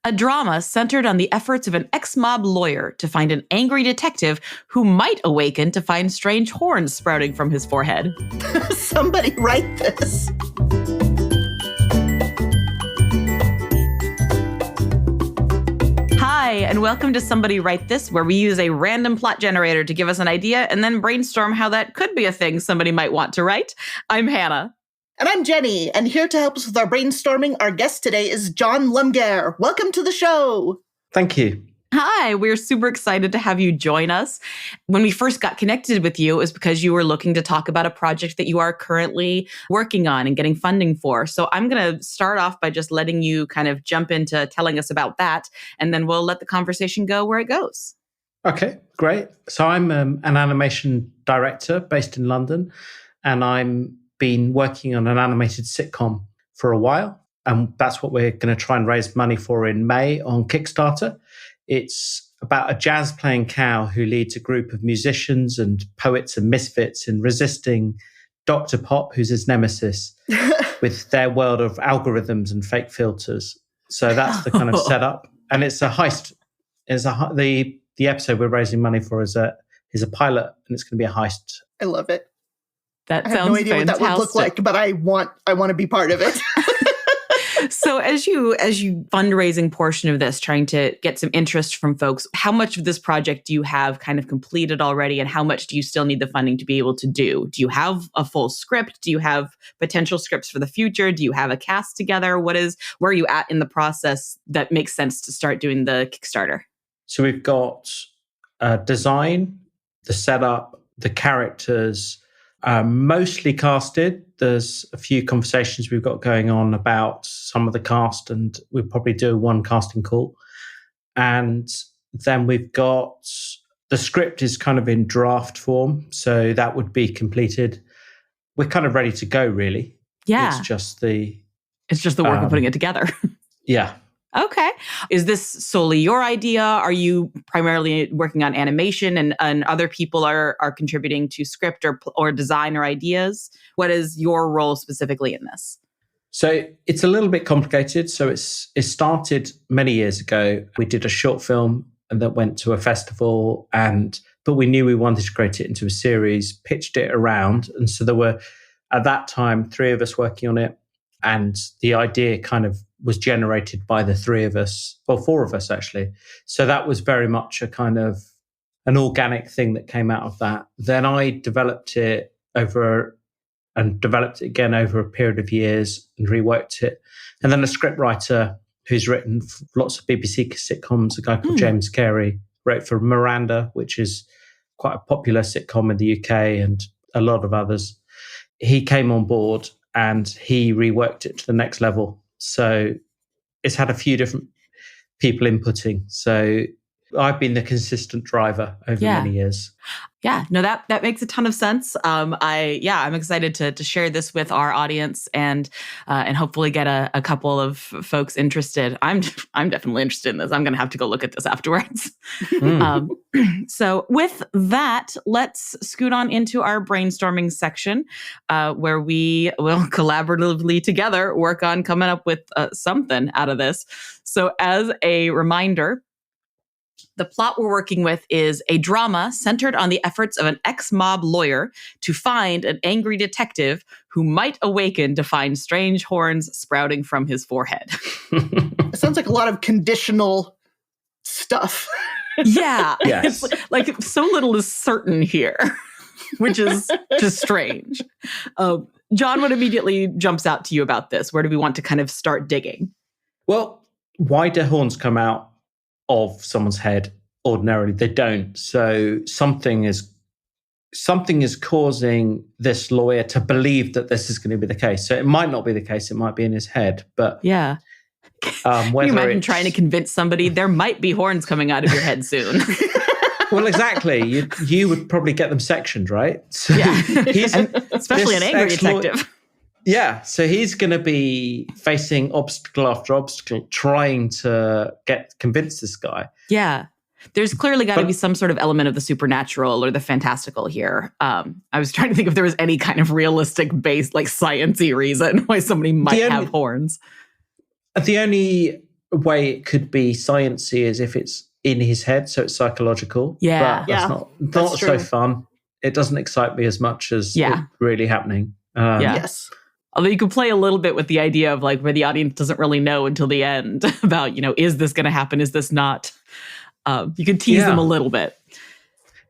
a drama centered on the efforts of an ex-mob lawyer to find an angry detective who might awaken to find strange horns sprouting from his forehead. Somebody write this. Hi, and welcome to Somebody Write This, where we use a random plot generator to give us an idea and then brainstorm how that could be a thing somebody might want to write. I'm Hannah. And I'm Jenny, and here to help us with our brainstorming, our guest today is John Lumgair. Welcome to the show. Thank you. Hi, we're super excited to have you join us. When we first got connected with you, it was because you were looking to talk about a project that you are currently working on and getting funding for. So I'm going to start off by just letting you kind of jump into telling us about that, and then we'll let the conversation go where it goes. Okay, great. So I'm an animation director based in London, and I'm been working on an animated sitcom for a while. And that's what we're going to try and raise money for in May on Kickstarter. It's about a jazz-playing cow who leads a group of musicians and poets and misfits in resisting Dr. Pop, who's his nemesis, with their world of algorithms and fake filters. So that's the kind of setup. And it's a heist. The episode we're raising money for is a pilot, and it's going to be a heist. I love it. That I sounds have no idea fantastic. what that would look like, but I want to be part of it. So as you fundraising portion of this, trying to get some interest from folks, how much of this project do you have kind of completed already, and how much do you still need the funding to be able to do? Do you have a full script? Do you have potential scripts for the future? Do you have a cast together? Where are you at in the process that makes sense to start doing the Kickstarter? So we've got design, the setup, the characters, mostly casted. There's a few conversations we've got going on about some of the cast, and we'll probably do one casting call. And then we've got the script is kind of in draft form, so that would be completed. We're kind of ready to go, really. Yeah. It's just the work of putting it together. Yeah. Okay. Is this solely your idea? Are you primarily working on animation and other people are contributing to script or design or ideas? What is your role specifically in this? So it's a little bit complicated. So it started many years ago. We did a short film and that went to a festival, but we knew we wanted to create it into a series, pitched it around. And so there were, at that time, 3 of us working on it. And the idea kind of was generated by the 3 of us, well, 4 of us actually. So that was very much a kind of an organic thing that came out of that. Then I developed it again over a period of years and reworked it. And then a scriptwriter who's written lots of BBC sitcoms, a guy called James Carey, wrote for Miranda, which is quite a popular sitcom in the UK, and a lot of others. He came on board and he reworked it to the next level. So it's had a few different people inputting. So I've been the consistent driver over many years. Yeah, no, that makes a ton of sense. I'm excited to share this with our audience and hopefully get a couple of folks interested. I'm definitely interested in this. I'm going to have to go look at this afterwards. So with that, let's scoot on into our brainstorming section, where we will collaboratively together work on coming up with something out of this. So as a reminder, the plot we're working with is a drama centered on the efforts of an ex-mob lawyer to find an angry detective who might awaken to find strange horns sprouting from his forehead. It sounds like a lot of conditional stuff. Yeah. Yes. It's like so little is certain here, which is just strange. John, what immediately jumps out to you about this? Where do we want to kind of start digging? Well, why do horns come out of someone's head? Ordinarily they don't. So something is causing this lawyer to believe that this is going to be the case. So it might not be the case, it might be in his head, but yeah. Can you imagine trying to convince somebody there might be horns coming out of your head soon? Well, exactly. You would probably get them sectioned, right? So yeah. Especially an angry detective. Yeah, so he's going to be facing obstacle after obstacle, trying to convince this guy. Yeah. There's clearly got to be some sort of element of the supernatural or the fantastical here. I was trying to think if there was any kind of realistic base, like science-y reason why somebody might have horns. The only way it could be sciencey as if it's in his head, so it's psychological. Yeah. But that's not so fun. It doesn't excite me as much as it really happening. Yes. Although you could play a little bit with the idea of like where the audience doesn't really know until the end about, is this going to happen? Is this not? You could tease them a little bit.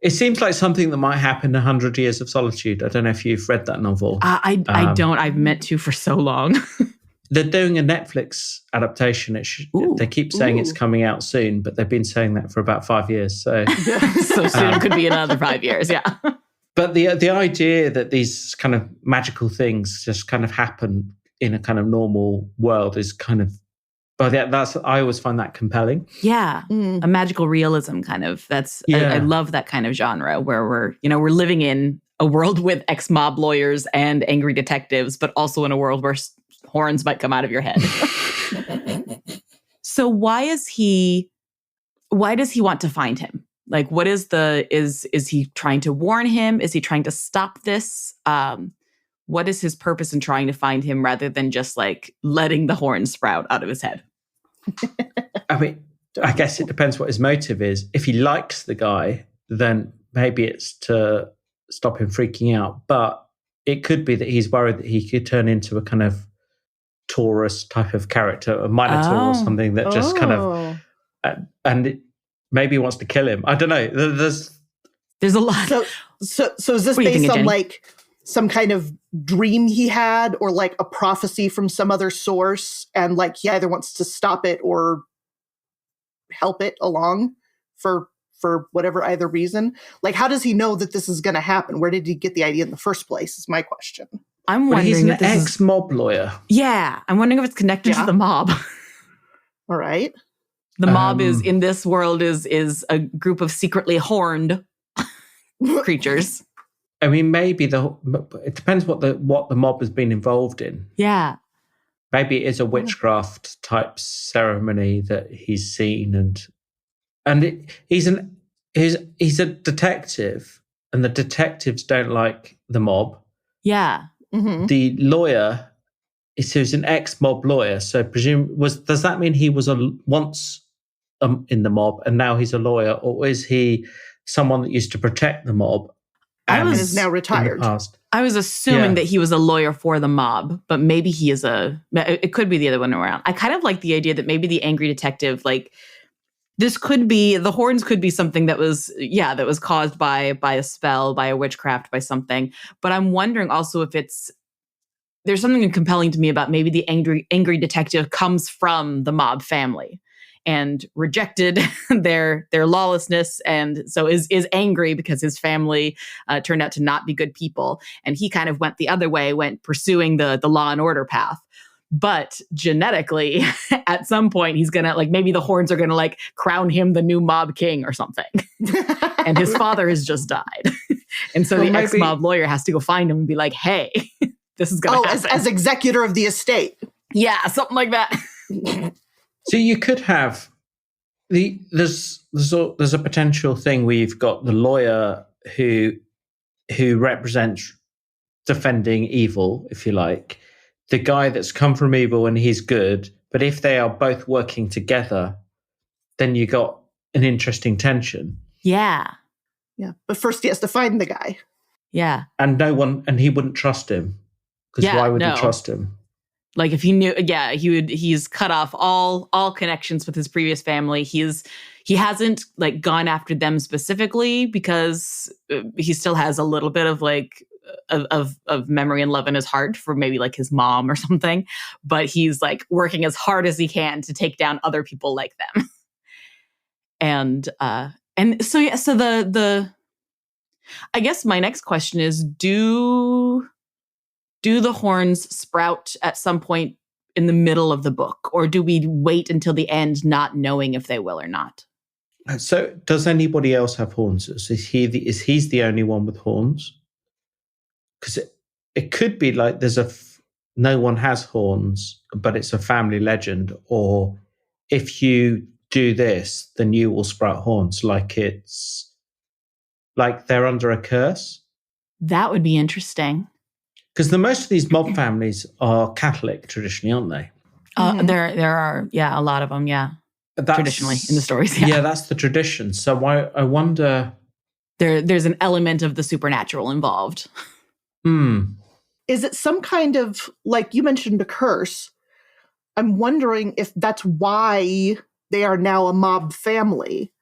It seems like something that might happen in 100 Years of Solitude. I don't know if you've read that novel. I don't. I've meant to for so long. They're doing a Netflix adaptation. They keep saying it's coming out soon, but they've been saying that for about 5 years. So, so soon it could be another 5 years. Yeah. But the idea that these kind of magical things just kind of happen in a kind of normal world is kind of, I always find that compelling. Yeah. A magical realism kind of. I love that kind of genre where we're living in a world with ex-mob lawyers and angry detectives, but also in a world where horns might come out of your head. So why does he want to find him? Like, what is is he trying to warn him? Is he trying to stop this? What is his purpose in trying to find him rather than just like letting the horns sprout out of his head? I mean, I guess it depends what his motive is. If he likes the guy, then maybe it's to stop him freaking out. But it could be that he's worried that he could turn into a kind of Taurus type of character, a Minotaur or something that just kind of, maybe he wants to kill him. I don't know. There's a lot. So is this based on like some kind of dream he had, or like a prophecy from some other source, and like he either wants to stop it or help it along for whatever either reason? Like, how does he know that this is going to happen? Where did he get the idea in the first place is my question. I'm wondering he's an ex-mob lawyer. Yeah. I'm wondering if it's connected to the mob. All right. The mob is in this world is a group of secretly horned creatures. I mean, maybe it depends what the mob has been involved in. Yeah. Maybe it is a witchcraft type ceremony that he's seen, and he's a detective, and the detectives don't like the mob. Yeah. Mm-hmm. The lawyer is an ex-mob lawyer, so does that mean he was once in the mob and now he's a lawyer, or is he someone that used to protect the mob and is now retired? In the past? I was assuming that he was a lawyer for the mob, but maybe he is it could be the other one around. I kind of like the idea that maybe the angry detective, like, this could be, the horns could be something that was caused by a spell, by a witchcraft, by something. But I'm wondering also if there's something compelling to me about maybe the angry detective comes from the mob family and rejected their lawlessness, and so is angry because his family turned out to not be good people, and he kind of went the other way, went pursuing the law and order path. But genetically, at some point, he's gonna, like, maybe the horns are gonna like crown him the new mob king or something, and his father has just died, and so the ex-mob lawyer has to go find him and be like, "Hey, this is gonna happen." as executor of the estate. Yeah, something like that. So you could have there's a potential thing where you've got the lawyer who represents defending evil, if you like, the guy that's come from evil and he's good. But if they are both working together, then you got an interesting tension. Yeah. Yeah. But first he has to find the guy. Yeah. And he wouldn't trust him. Because why would he trust him? Like, if he knew, he's cut off all connections with his previous family. He hasn't like gone after them specifically because he still has a little bit of like of memory and love in his heart for maybe like his mom or something, but he's like working as hard as he can to take down other people like them. And so the I guess my next question is, do the horns sprout at some point in the middle of the book, or do we wait until the end not knowing if they will or not? So does anybody else have horns? Is he's the only one with horns? Because it could be like no one has horns, but it's a family legend, or if you do this, then you will sprout horns, like it's like they're under a curse. That would be interesting. Because most of these mob families are Catholic traditionally, aren't they? There are a lot of them. Yeah, traditionally in the stories. Yeah, that's the tradition. So I wonder. There's an element of the supernatural involved. Is it some kind of, like you mentioned, a curse? I'm wondering if that's why they are now a mob family.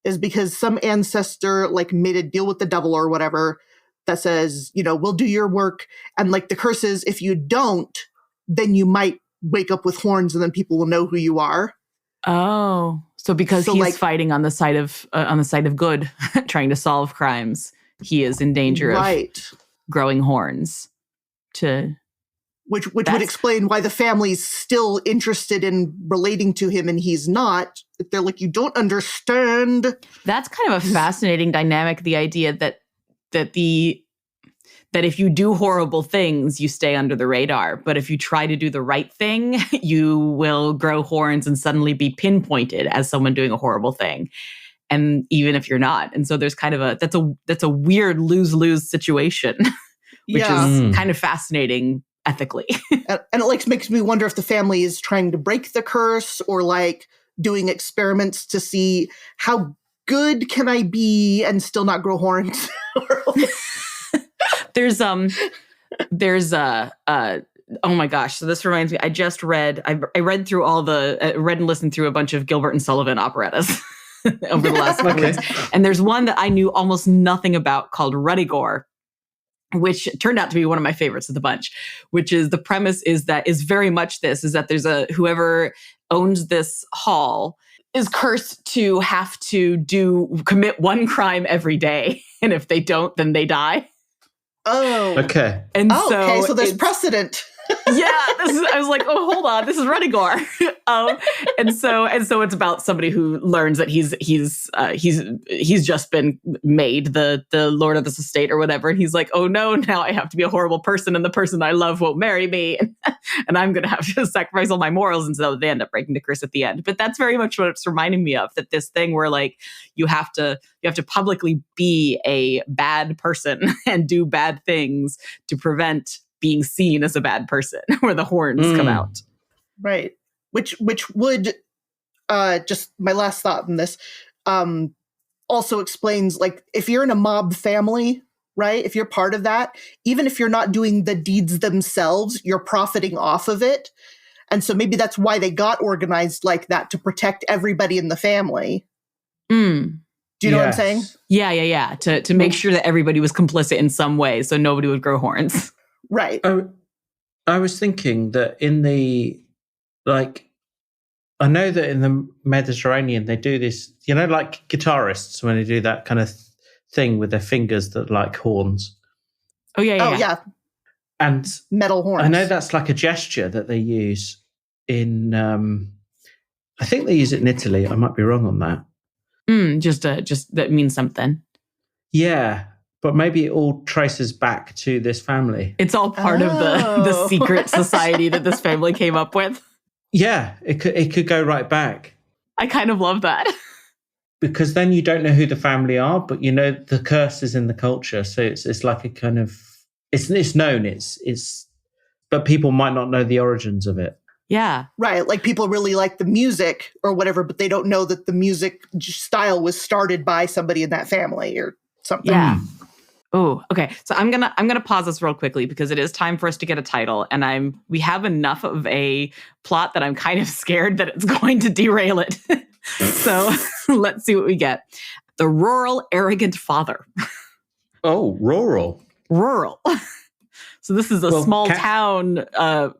Is because some ancestor like made a deal with the devil or whatever that says, we'll do your work. And like the curse is, if you don't, then you might wake up with horns and then people will know who you are. Oh, so because he's fighting on the side of good, trying to solve crimes, he is in danger of growing horns. Which would explain why the family's still interested in relating to him and he's not. They're like, you don't understand. That's kind of a fascinating dynamic. The idea that if you do horrible things, you stay under the radar. But if you try to do the right thing, you will grow horns and suddenly be pinpointed as someone doing a horrible thing. And even if you're not. And so there's kind of that's a weird lose-lose situation, which is kind of fascinating ethically. And it like makes me wonder if the family is trying to break the curse or like doing experiments to see how good can I be and still not grow horns. There's oh my gosh. So this reminds me, I read through read and listened through a bunch of Gilbert and Sullivan operettas over the last few weeks. And there's one that I knew almost nothing about called Ruddigore, which turned out to be one of my favorites of the bunch, which is the premise is very much this, is that there's whoever owns this hall is cursed to have to commit one crime every day. And if they don't, then they die. Oh. Okay. And so there's precedent. I was like, oh, hold on, this is Ruddigore. And so it's about somebody who learns that he's just been made the lord of this estate or whatever, and he's like, oh no, now I have to be a horrible person, and the person I love won't marry me, and I'm gonna have to sacrifice all my morals, and so they end up breaking the curse at the end. But that's very much what it's reminding me of, that this thing where like you have to publicly be a bad person and do bad things to prevent being seen as a bad person, where the horns come out. Right. Which would, just my last thought on this, also explains, like, if you're in a mob family, right? If you're part of that, even if you're not doing the deeds themselves, you're profiting off of it. And so maybe that's why they got organized like that, to protect everybody in the family. Do you know what I'm saying? Yeah. To make sure that everybody was complicit in some way, so nobody would grow horns. Right. I was thinking that in the, like, I know that in the Mediterranean they do this, like guitarists when they do that kind of thing with their fingers that like horns. Oh yeah. And metal horns. I know that's like a gesture that they use in, I think they use it in Italy. I might be wrong on that. Just that means something. Yeah. But maybe it all traces back to this family. It's all part of the secret society that this family came up with. Yeah, it could go right back. I kind of love that. Because then you don't know who the family are, but the curse is in the culture. So it's like a kind of, it's known, but people might not know the origins of it. Yeah. Right. Like people really like the music or whatever, but they don't know that the music style was started by somebody in that family or something. Yeah. Oh, okay. So I'm gonna pause this real quickly because it is time for us to get a title, and we have enough of a plot that I'm kind of scared that it's going to derail it. So let's see what we get. The Rural Arrogant Father. Oh, rural. So this is a small town,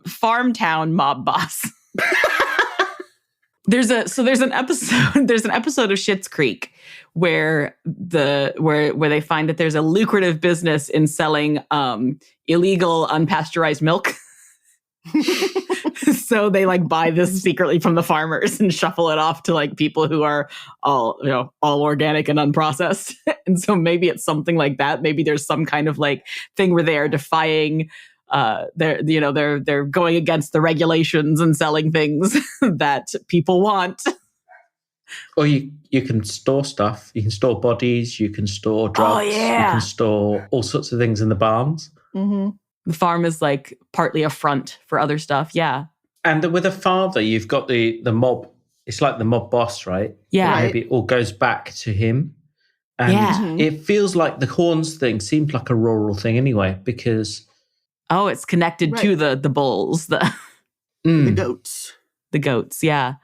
farm town mob boss. There's an episode of Schitt's Creek where they find that there's a lucrative business in selling illegal unpasteurized milk. So they like buy this secretly from the farmers and shuffle it off to like people who are all organic and unprocessed. And so maybe it's something like that. Maybe there's some kind of like thing where they are defying they're going against the regulations and selling things that people want. Or you can store stuff. You can store bodies. You can store drugs. Oh, yeah. You can store all sorts of things in the barns. Mm-hmm. The farm is like partly a front for other stuff. Yeah. And with a father, you've got the mob. It's like the mob boss, right? Yeah. Right. Maybe it all goes back to him. And it feels like the horns thing seems like a rural thing anyway, because... Oh, it's connected to the bulls, the goats. The goats, yeah.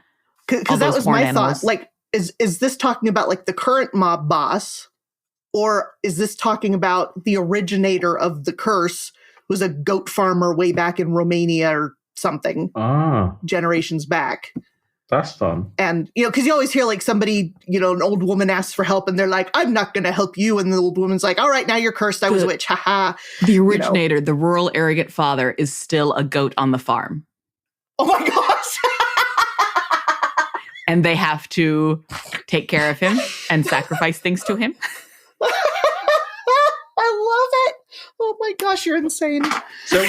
Because that was my thought. Like, is this talking about like the current mob boss, or is this talking about the originator of the curse, who's a goat farmer way back in Romania or something, generations back? That's fun. And, because you always hear like somebody, an old woman asks for help and they're like, I'm not going to help you. And the old woman's like, all right, now you're cursed. I was a witch. Ha ha. The originator, the rural arrogant father, is still a goat on the farm. Oh my gosh. And they have to take care of him and sacrifice things to him. I love it. Oh my gosh, you're insane. So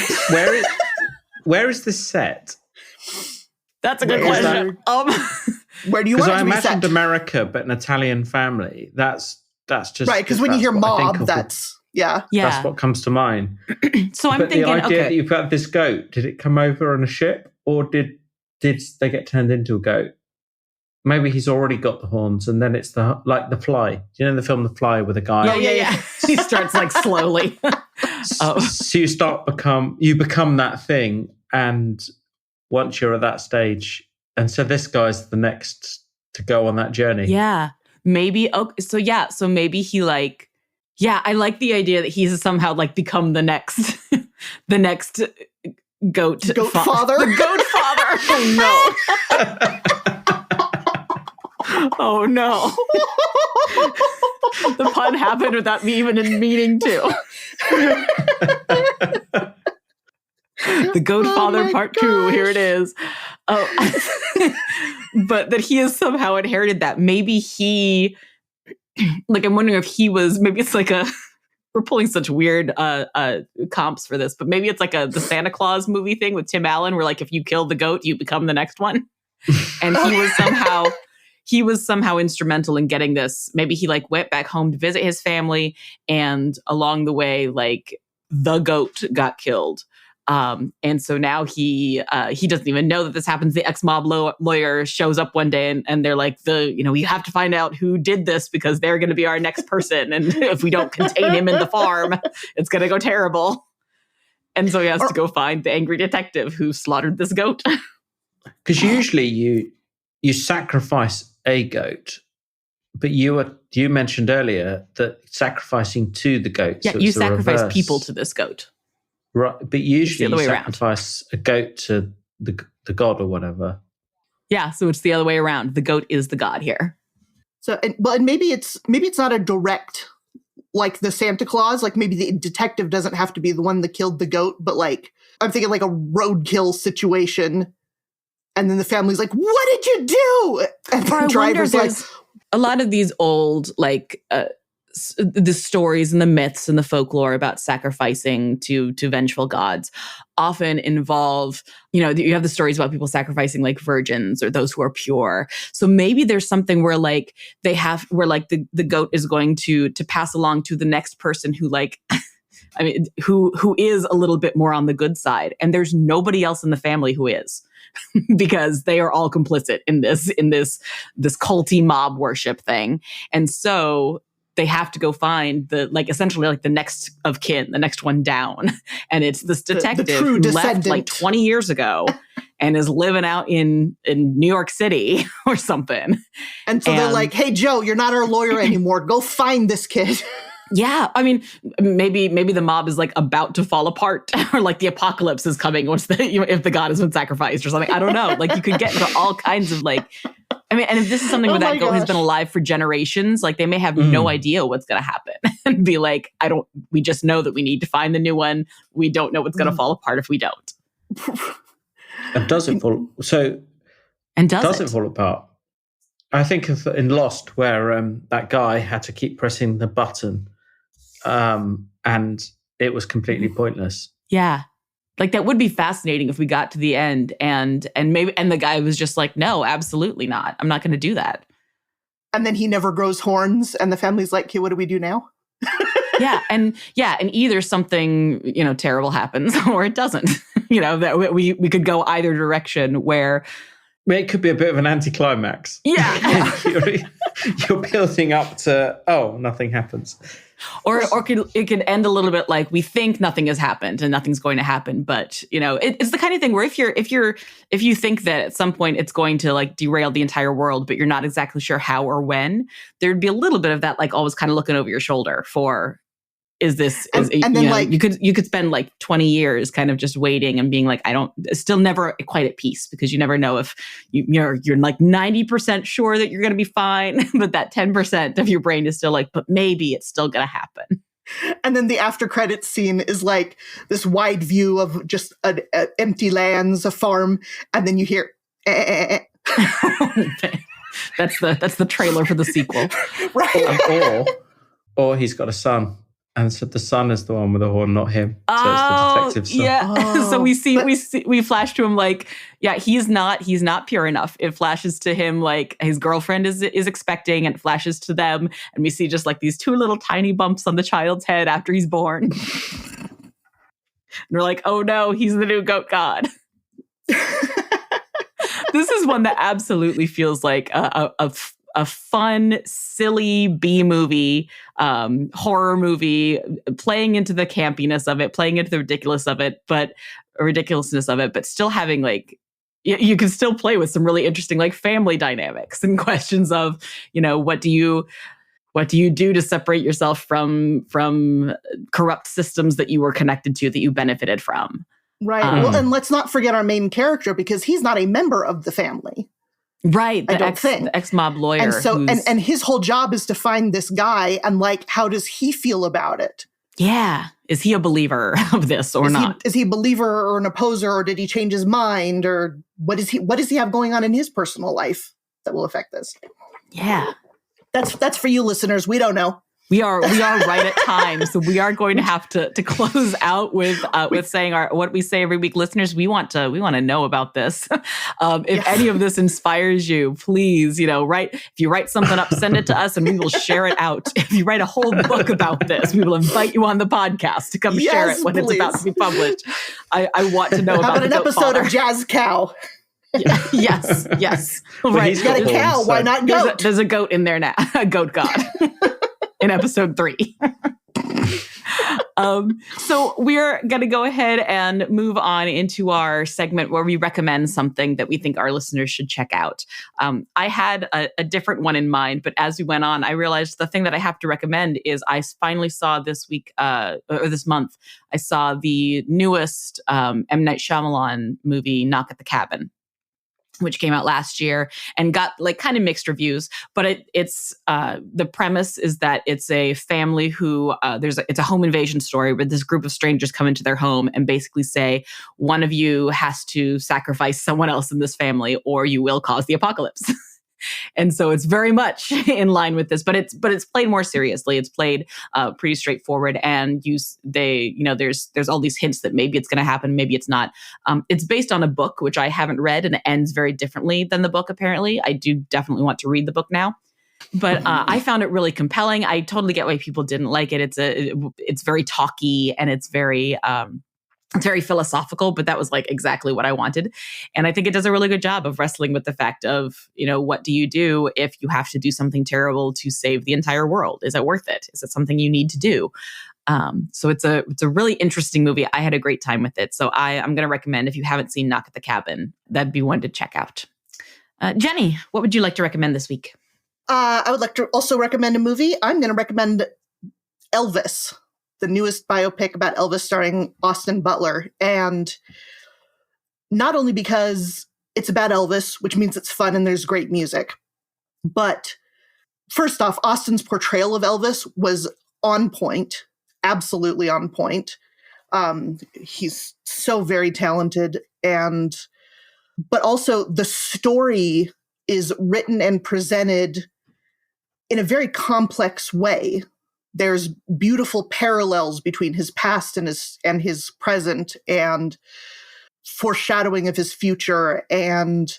where is this set? That's a good question. Where do you want it to be set? Because I imagined America, but an Italian family. That's just... Right, because when you hear mob, that's what comes to mind. So I'm thinking, the idea that you've got this goat, did it come over on a ship, or did they get turned into a goat? Maybe he's already got the horns, and then it's like The Fly. Do you know the film The Fly with a guy? Yeah. He starts like slowly. So you become that thing, and once you're at that stage, and so this guy's the next to go on that journey. Yeah, maybe. So maybe he like. Yeah, I like the idea that he's somehow like become the next goat father. The goat father. Oh no. The pun happened without me even meaning to. The Goat Father Part 2, here it is. Oh, but that he has somehow inherited that. Maybe he, like, I'm wondering if he was, maybe it's like we're pulling such weird comps for this, but maybe it's like the Santa Claus movie thing with Tim Allen, where like if you kill the goat, you become the next one. And he was somehow instrumental in getting this. Maybe he like went back home to visit his family, and along the way, like the goat got killed. And so now he doesn't even know that this happens. The ex-mob lawyer shows up one day and they're like, you have to find out who did this because they're going to be our next person. And if we don't contain him in the farm, it's going to go terrible. And so he has to go find the angry detective who slaughtered this goat. Because usually you sacrifice a goat, but you mentioned earlier that sacrificing to the goat. Yeah, so you sacrifice people to this goat. Right, but usually you sacrifice a goat to the god or whatever. Yeah, so it's the other way around. The goat is the god here. So, and maybe it's not a direct, like the Santa Claus, like maybe the detective doesn't have to be the one that killed the goat, but like, I'm thinking like a roadkill situation. And then the family's like, what did you do? And the driver's like, a lot of these old, like, the stories and the myths and the folklore about sacrificing to vengeful gods often involve, you have the stories about people sacrificing like virgins or those who are pure. So maybe there's something where like the goat is going to pass along to the next person who like, I mean, who is a little bit more on the good side. And there's nobody else in the family who is. Because they are all complicit in this culty mob worship thing. And so they have to go find essentially the next of kin, the next one down. And it's this detective who left like 20 years ago and is living out in New York City or something. And so they're like, hey, Joe, you're not our lawyer anymore. Go find this kid. Yeah, I mean, maybe the mob is like about to fall apart, or like the apocalypse is coming once if the god has been sacrificed or something. I don't know. Like you could get into all kinds of like, I mean, and if this is something where that goat has been alive for generations, like they may have no idea what's going to happen and be like, we just know that we need to find the new one. We don't know what's going to fall apart if we don't. And does it fall? So, and does it fall apart? I think of in Lost where that guy had to keep pressing the button. And it was completely pointless. Yeah. Like that would be fascinating if we got to the end and the guy was just like, no, absolutely not. I'm not going to do that. And then he never grows horns and the family's like, okay, what do we do now? And either something, terrible happens or it doesn't. that we could go either direction where it could be a bit of an anticlimax. Yeah. You're building up to, nothing happens. Or it can end a little bit like we think nothing has happened and nothing's going to happen, but it's the kind of thing where if you think that at some point it's going to like derail the entire world, but you're not exactly sure how or when, there'd be a little bit of that, like always kind of looking over your shoulder for, is this? And then you could spend like 20 years kind of just waiting and being like, still never quite at peace, because you never know if you're like 90% sure that you're going to be fine, but that 10% of your brain is still like, but maybe it's still going to happen. And then the after credits scene is like this wide view of just an empty lands, a farm, and then you hear. That's the trailer for the sequel, right? Or he's got a son. And so the son is the one with the horn, not him. So it's the detective son. Yeah. So we flash to him like, yeah, he's not pure enough. It flashes to him like his girlfriend is expecting, and it flashes to them, and we see just like these two little tiny bumps on the child's head after he's born. And we're like, oh no, he's the new goat god. This is one that absolutely feels like a fun, silly B-movie, horror movie, playing into the campiness of it, playing into the ridiculousness of it, but still having like, you can still play with some really interesting like family dynamics and questions of, what do you do to separate yourself from corrupt systems that you were connected to, that you benefited from? Right. Well, and let's not forget our main character, because he's not a member of the family. Right, the ex-mob lawyer. And so, and his whole job is to find this guy, and like, how does he feel about it? Yeah. Is he a believer of this or not? Is he a believer or an opposer, or did he change his mind, or what does he have going on in his personal life that will affect this? Yeah. That's for you listeners. We don't know. We are right at time, so we are going to have to close out with saying what we say every week. Listeners, we want to know about this. If any of this inspires you, please, if you write something up, send it to us, and we will share it out. If you write a whole book about this, we will invite you on the podcast to come share it when it's about to be published. I want to know about an episode of Jazz Cow. Yes. Well, right, you got a cow. So why not goat? There's a goat in there now. A goat god. In episode 3. So we're going to go ahead and move on into our segment where we recommend something that we think our listeners should check out. I had a different one in mind, but as we went on, I realized the thing that I have to recommend is I finally saw this week, or this month, I saw the newest M. Night Shyamalan movie, Knock at the Cabin, which came out last year and got like kind of mixed reviews. But it's the premise is that it's a family who it's a home invasion story where this group of strangers come into their home and basically say, one of you has to sacrifice someone else in this family or you will cause the apocalypse. And so it's very much in line with this, but it's played more seriously. It's played pretty straightforward, and there's all these hints that maybe it's going to happen, maybe it's not. It's based on a book which I haven't read, and it ends very differently than the book. Apparently, I do definitely want to read the book now. But I found it really compelling. I totally get why people didn't like it. It's very talky, and it's very philosophical, but that was like exactly what I wanted. And I think it does a really good job of wrestling with the fact of, what do you do if you have to do something terrible to save the entire world? Is it worth it? Is it something you need to do? So it's a really interesting movie. I had a great time with it. So I'm going to recommend, if you haven't seen Knock at the Cabin, that'd be one to check out. Jenny, what would you like to recommend this week? I would like to also recommend a movie. I'm going to recommend Elvis, the newest biopic about Elvis starring Austin Butler. And not only because it's about Elvis, which means it's fun and there's great music, but first off, Austin's portrayal of Elvis was on point, absolutely on point. He's so very talented, but also the story is written and presented in a very complex way. There's beautiful parallels between his past and his present, and foreshadowing of his future, and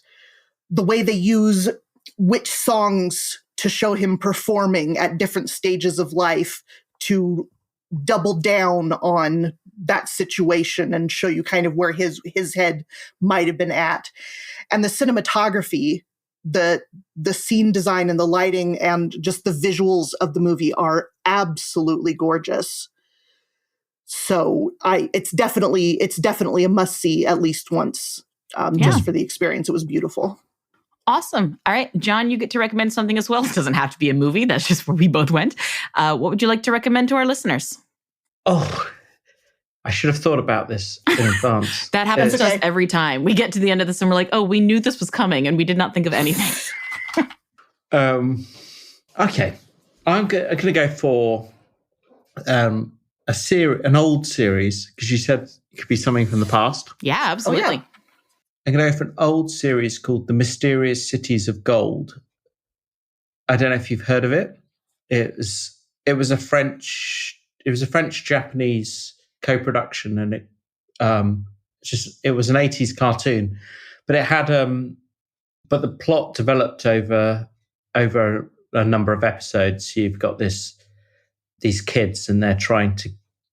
the way they use which songs to show him performing at different stages of life to double down on that situation and show you kind of where his head might have been at. And the cinematography, the scene design and the lighting and just the visuals of the movie are absolutely gorgeous. So it's definitely a must see at least once, just for the experience. It was beautiful. Awesome. All right, John, you get to recommend something as well. It doesn't have to be a movie. That's just where we both went. What would you like to recommend to our listeners? Oh, I should have thought about this in advance. That happens to us every time. We get to the end of this and we're like, oh, we knew this was coming and we did not think of anything. Okay. I'm going to go for an old series, because you said it could be something from the past. Yeah, absolutely. Oh, yeah. I'm going to go for an old series called The Mysterious Cities of Gold. I don't know if you've heard of it. It was a French-Japanese co-production, and it was an 80s cartoon, but it had but the plot developed over a number of episodes. You've got these kids, and they're trying to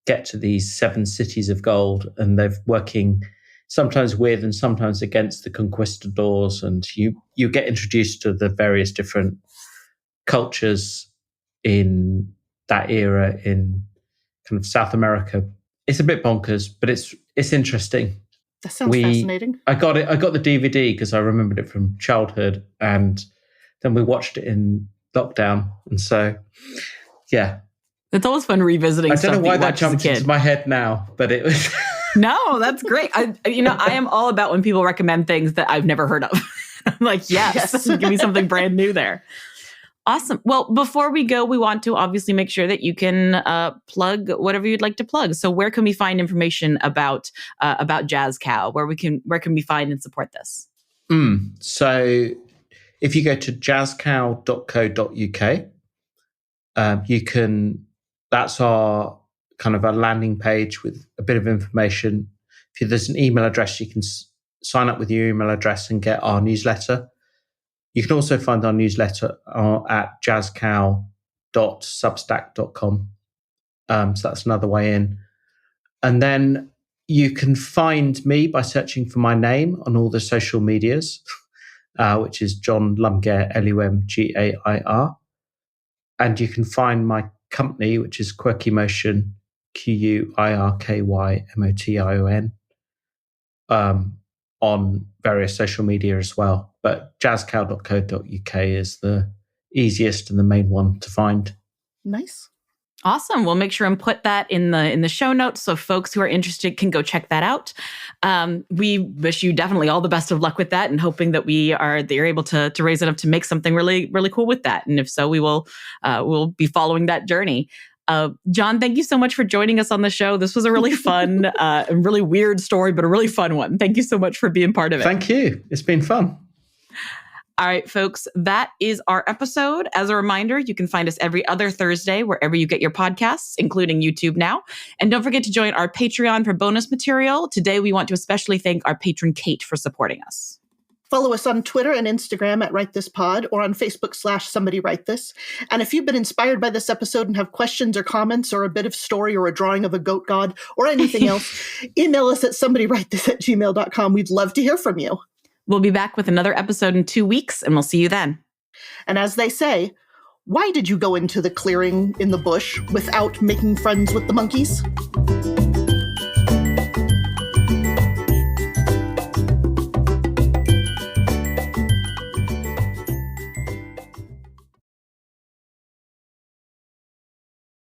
get to these 7 cities of gold, and they're working sometimes with and sometimes against the conquistadors, and you get introduced to the various different cultures in that era in kind of South America. It's a bit bonkers, but it's interesting. That sounds fascinating. I got the DVD because I remembered it from childhood, and then we watched it in lockdown, and so yeah. It's always fun revisiting stuff. I don't know why that jumped into my head now, but it was. No, that's great. I am all about when people recommend things that I've never heard of. I'm like, yes. Give me something brand new there. Awesome. Well, before we go, we want to obviously make sure that you can plug whatever you'd like to plug. So where can we find information about Jazz Cow? Where can we find and support this? So if you go to jazzcow.co.uk, you can. That's our kind of a landing page with a bit of information. If there's an email address, you can sign up with your email address and get our newsletter. You can also find our newsletter at jazzcow.substack.com. So that's another way in. And then you can find me by searching for my name on all the social medias, which is John Lumgair, Lumgair. And you can find my company, which is Quirky Motion, QUIRKYMOTION, on various social media as well. But jazzcow.co.uk is the easiest and the main one to find. Nice. Awesome. We'll make sure and put that in the show notes so folks who are interested can go check that out. We wish you definitely all the best of luck with that, and hoping that you're able to raise enough to make something really, really cool with that. And if so, we'll be following that journey. John, thank you so much for joining us on the show. This was a really fun and really weird story, but a really fun one. Thank you so much for being part of it. Thank you. It's been fun. All right, folks, that is our episode. As a reminder, you can find us every other Thursday wherever you get your podcasts, including YouTube now. And don't forget to join our Patreon for bonus material. Today, we want to especially thank our patron, Kate, for supporting us. Follow us on Twitter and Instagram at WriteThisPod, or on Facebook /SomebodyWriteThis. And if you've been inspired by this episode and have questions or comments or a bit of story or a drawing of a goat god or anything else, email us at somebodywritethis@gmail.com. We'd love to hear from you. We'll be back with another episode in 2 weeks, and we'll see you then. And as they say, why did you go into the clearing in the bush without making friends with the monkeys?